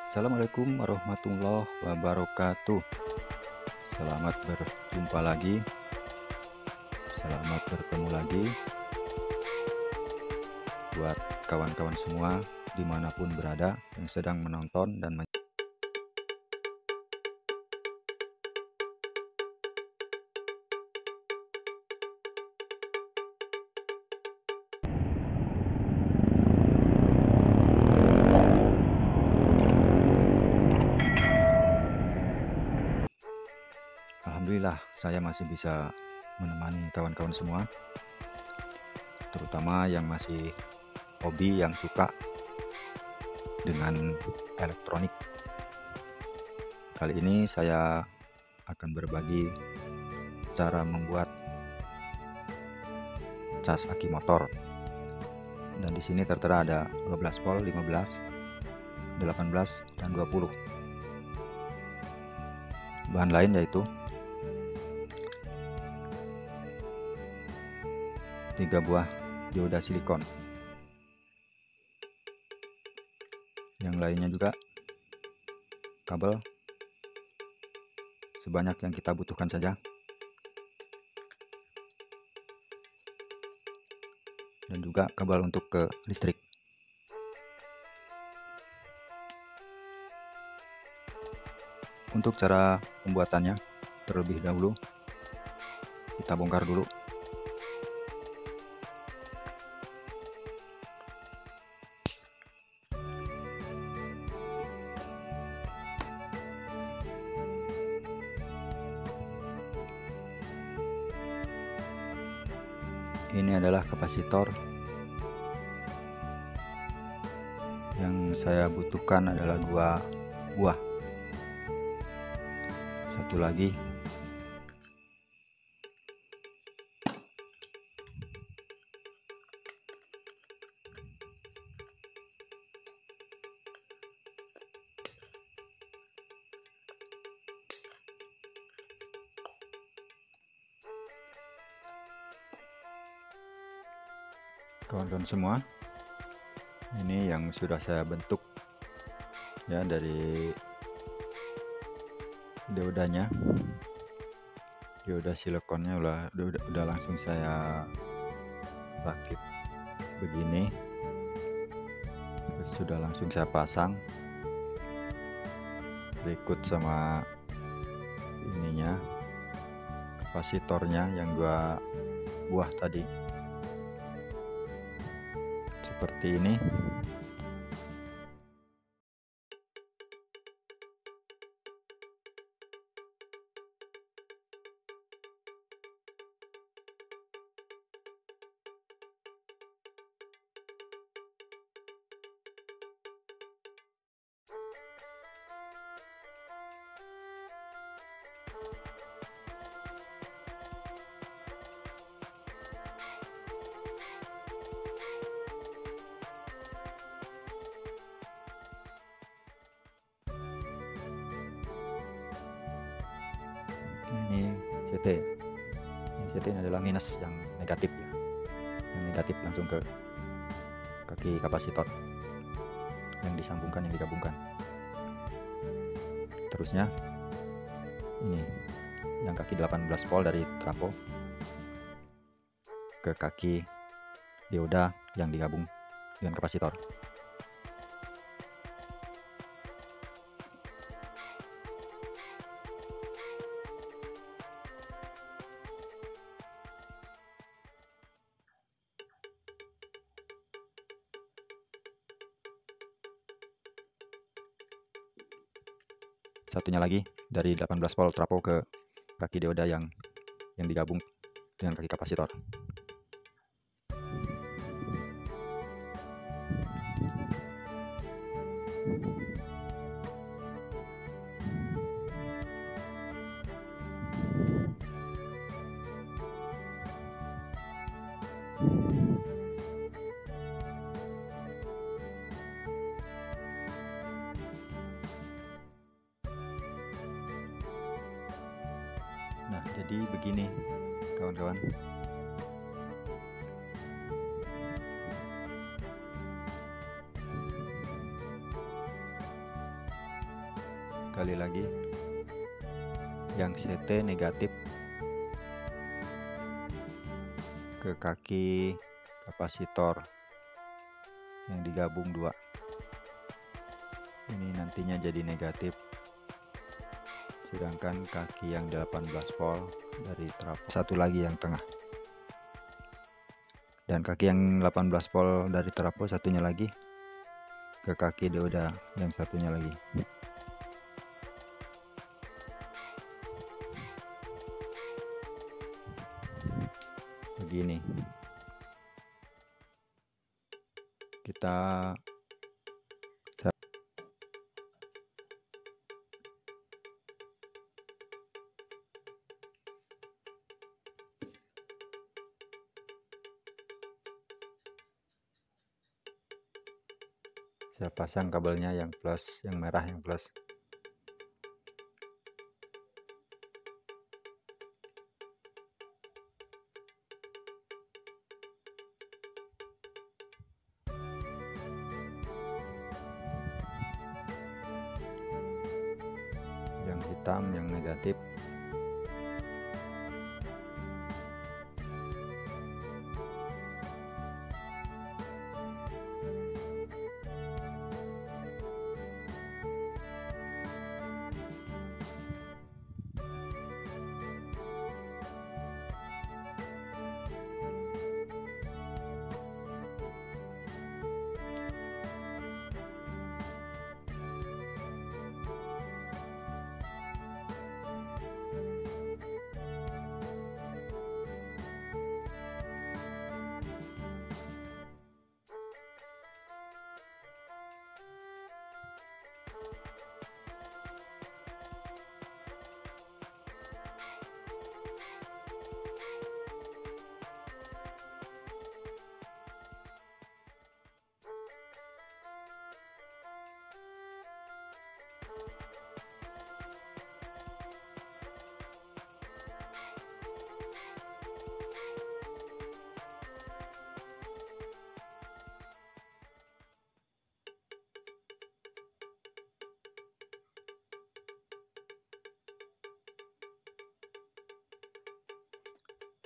Assalamualaikum warahmatullahi wabarakatuh. Selamat berjumpa lagi. Selamat bertemu lagi buat kawan-kawan semua dimanapun berada yang sedang menonton dan Alhamdulillah saya masih bisa menemani kawan-kawan semua, terutama yang masih hobi, yang suka dengan elektronik. Kali ini saya akan berbagi cara membuat cas aki motor. Dan di sini tertera ada 12 volt, 15, 18, dan 20. Bahan lain yaitu 3 buah dioda silikon. Yang lainnya juga kabel sebanyak yang kita butuhkan saja, dan juga kabel untuk ke listrik. Untuk cara pembuatannya, terlebih dahulu kita bongkar dulu. Ini adalah kapasitor. Yang saya butuhkan adalah 2 buah. Satu lagi kawan-kawan semua, ini yang sudah saya bentuk ya, dari diodanya, dioda silikonnya udah langsung saya rakit begini, sudah langsung saya pasang, berikut sama ininya, kapasitornya yang 2 buah tadi, seperti ini. Ini CT. Yang CT ini adalah minus, yang negatif ya. Yang negatif langsung ke kaki kapasitor yang disambungkan, yang digabungkan. Terusnya ini yang kaki 18 volt dari trafo ke kaki dioda yang digabung dengan kapasitor. Satunya lagi dari 18 volt trafo ke kaki dioda yang digabung dengan kaki kapasitor. Nah, jadi begini kawan-kawan. Sekali lagi, yang CT negatif ke kaki kapasitor yang digabung dua. Ini nantinya jadi negatif, sedangkan kaki yang 18 volt dari trafo satu lagi yang tengah, dan kaki yang 18 volt dari trafo satunya lagi ke kaki dioda yang satunya lagi. Begini kita saya pasang kabelnya yang plus, yang merah yang plus. Yang hitam yang negatif.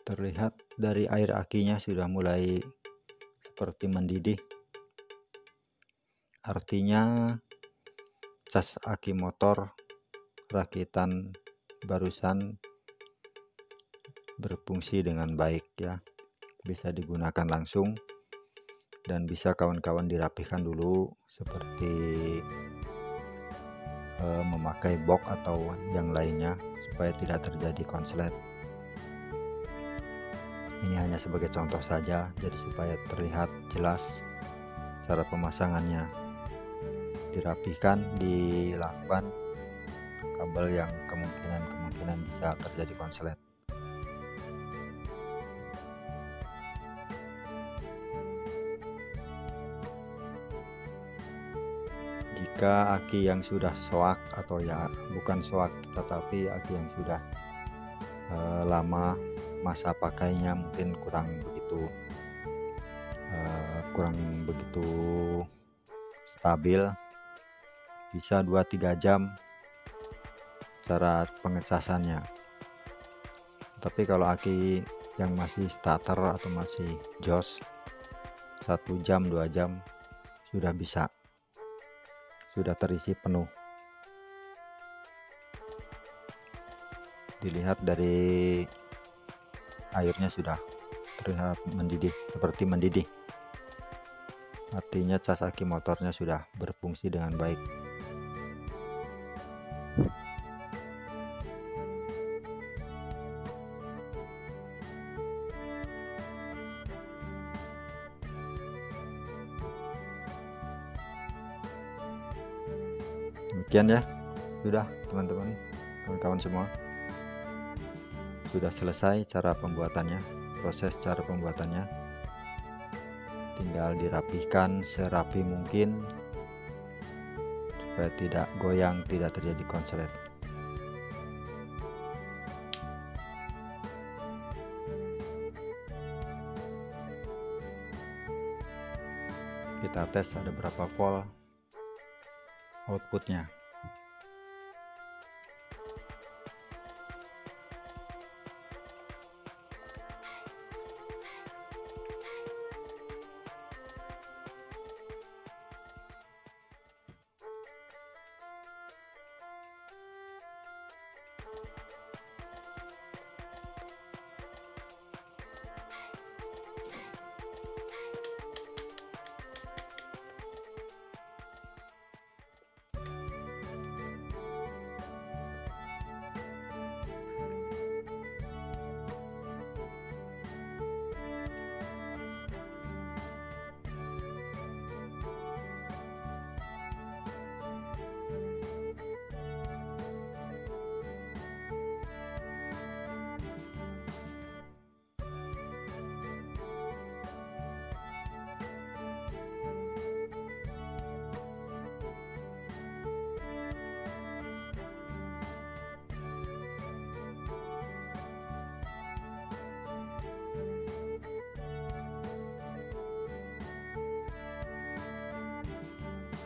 Terlihat dari air akinya sudah mulai seperti mendidih. Artinya cas aki motor rakitan barusan berfungsi dengan baik ya. Bisa digunakan langsung dan bisa kawan-kawan dirapihkan dulu seperti memakai box atau yang lainnya supaya tidak terjadi konslet. Ini hanya sebagai contoh saja, jadi supaya terlihat jelas cara pemasangannya. Dirapihkan, dilakban kabel yang kemungkinan bisa terjadi konslet. Jika aki yang sudah soak atau ya bukan soak tetapi aki yang sudah lama masa pakainya mungkin kurang begitu stabil, bisa 2-3 jam cara pengecasannya. Tapi kalau aki yang masih starter atau masih jos 1 jam 2 jam sudah bisa, sudah terisi penuh. Dilihat dari airnya sudah terlihat mendidih, seperti mendidih. Artinya cas aki motornya sudah berfungsi dengan baik. Demikian ya, sudah teman-teman, kawan-kawan semua. Sudah selesai cara pembuatannya, proses cara pembuatannya. Tinggal dirapihkan serapi mungkin supaya tidak goyang, tidak terjadi konslet. Kita tes ada berapa volt outputnya.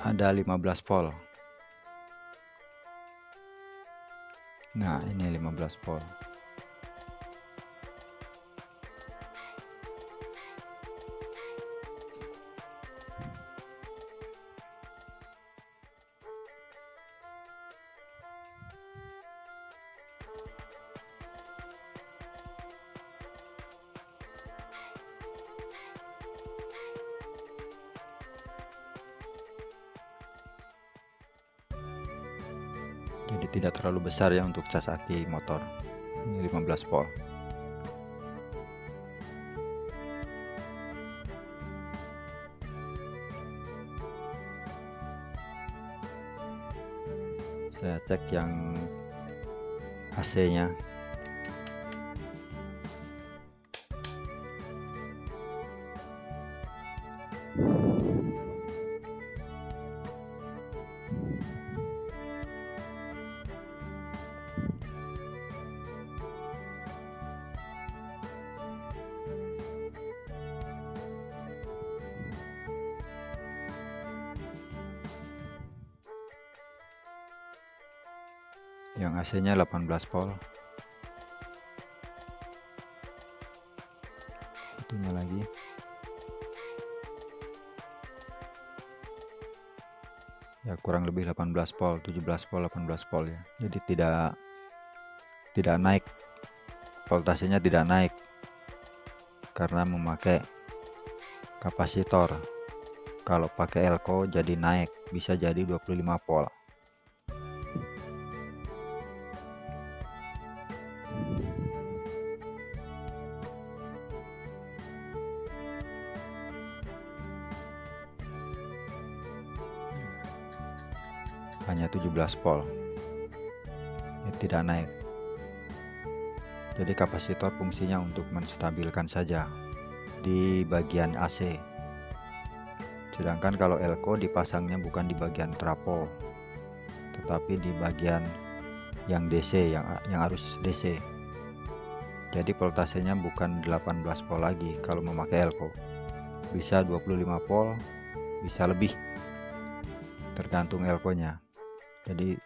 ada 15 volt. Nah, ini 15 volt. Jadi tidak terlalu besar ya untuk cas aki motor. Ini 15 volt. Saya cek yang AC-nya. Yang AC-nya 18 volt. Itunya lagi. Ya kurang lebih 18 volt, 17 volt, 18 volt ya. Jadi tidak naik. Voltasenya tidak naik karena memakai kapasitor. Kalau pakai elko jadi naik, bisa jadi 25 volt. Hanya 17 volt, tidak naik. Jadi kapasitor fungsinya untuk menstabilkan saja di bagian AC. Sedangkan kalau elko dipasangnya bukan di bagian trafo, tetapi di bagian yang DC, yang arus DC. Jadi voltasenya bukan 18 volt lagi kalau memakai elko. Bisa 25 volt, bisa lebih, tergantung elkonya. Jadi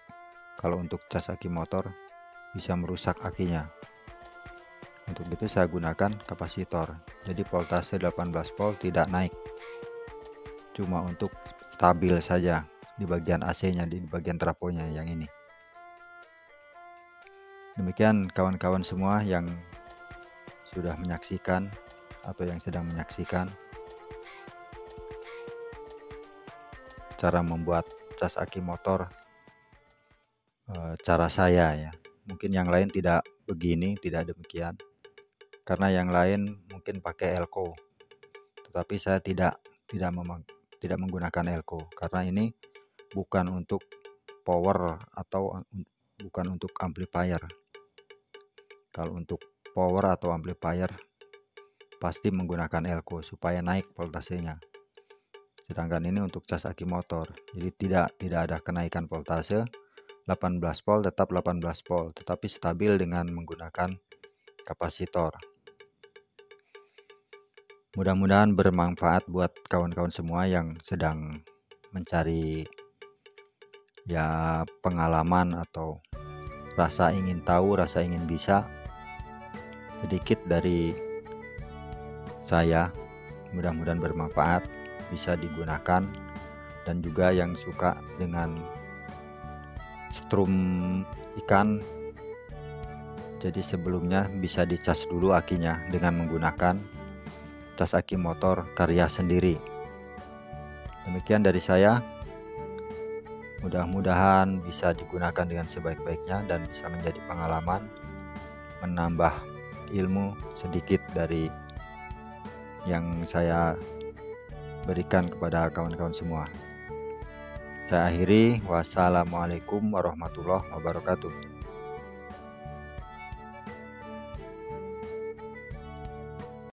kalau untuk cas aki motor bisa merusak akinya. Untuk itu saya gunakan kapasitor. Jadi voltase 18 volt tidak naik. Cuma untuk stabil saja di bagian AC-nya, di bagian trafonya yang ini. Demikian kawan-kawan semua yang sudah menyaksikan atau yang sedang menyaksikan cara membuat cas aki motor. Cara saya ya, mungkin yang lain tidak begini, tidak demikian, karena yang lain mungkin pakai elko, tetapi saya tidak menggunakan elko karena ini bukan untuk power atau bukan untuk amplifier. Kalau untuk power atau amplifier pasti menggunakan elko supaya naik voltasenya. Sedangkan ini untuk cas aki motor, jadi tidak ada kenaikan voltase. 18 volt tetap 18 volt, tetapi stabil dengan menggunakan kapasitor. Mudah-mudahan bermanfaat buat kawan-kawan semua yang sedang mencari ya pengalaman atau rasa ingin tahu, rasa ingin bisa. Sedikit dari saya, mudah-mudahan bermanfaat, bisa digunakan, dan juga yang suka dengan strum ikan, jadi sebelumnya bisa dicas dulu akinya dengan menggunakan cas aki motor karya sendiri. Demikian dari saya, mudah-mudahan bisa digunakan dengan sebaik-baiknya dan bisa menjadi pengalaman, menambah ilmu sedikit dari yang saya berikan kepada kawan-kawan semua. Saya akhiri, wassalamualaikum warahmatullahi wabarakatuh.